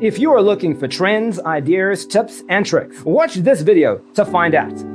If you are looking for trends, ideas, tips, and tricks, watch this video to find out.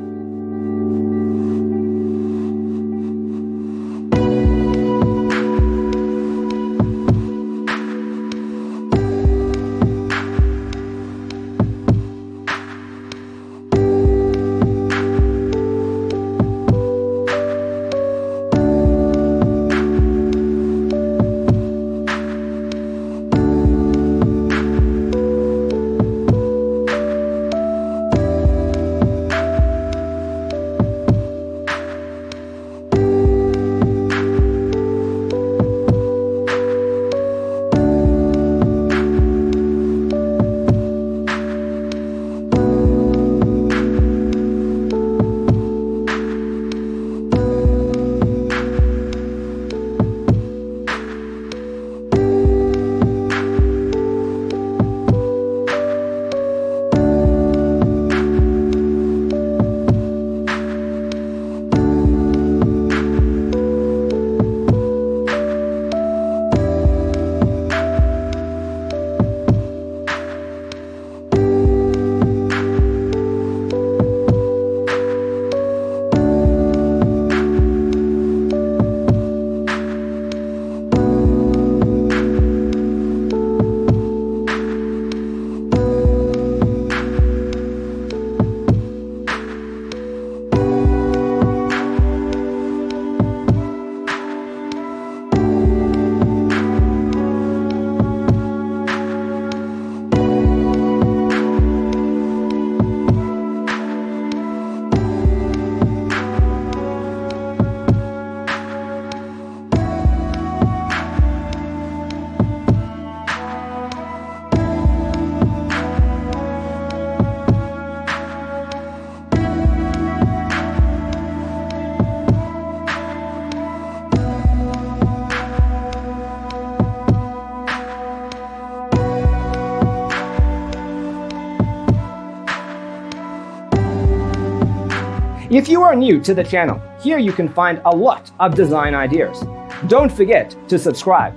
If you are new to the channel, here you can find a lot of design ideas. Don't forget to subscribe.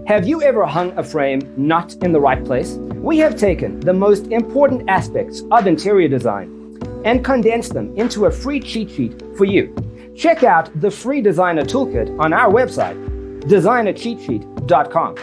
Have you ever hung a frame not in the right place? We have taken the most important aspects of interior design and condensed them into a free cheat sheet for you. Check out the free designer toolkit on our website, designercheatsheet.com.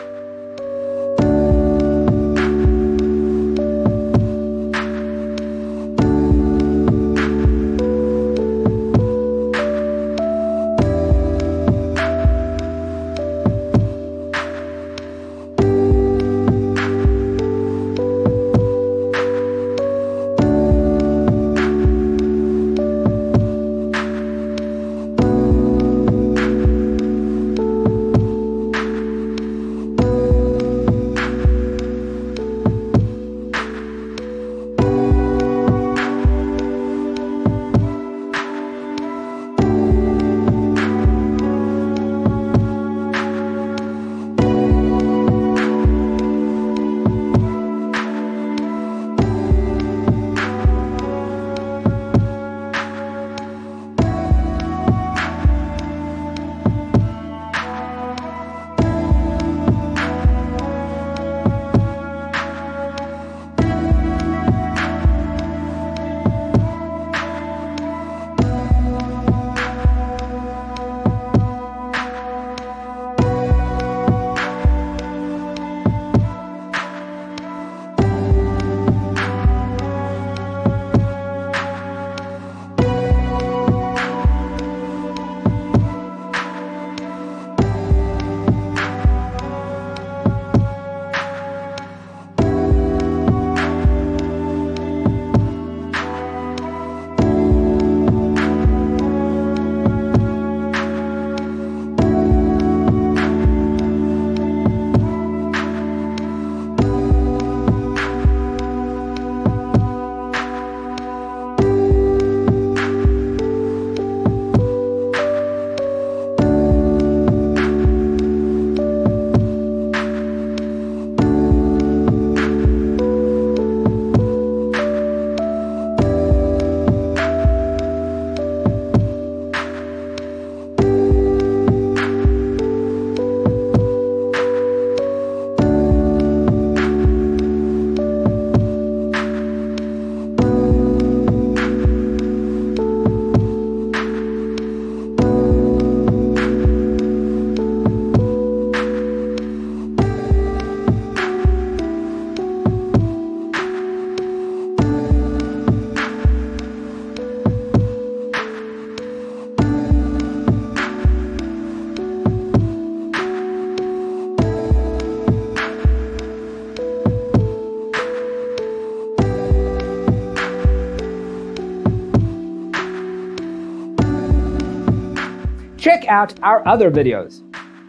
Check out our other videos.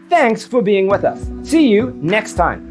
Thanks for being with us. See you next time.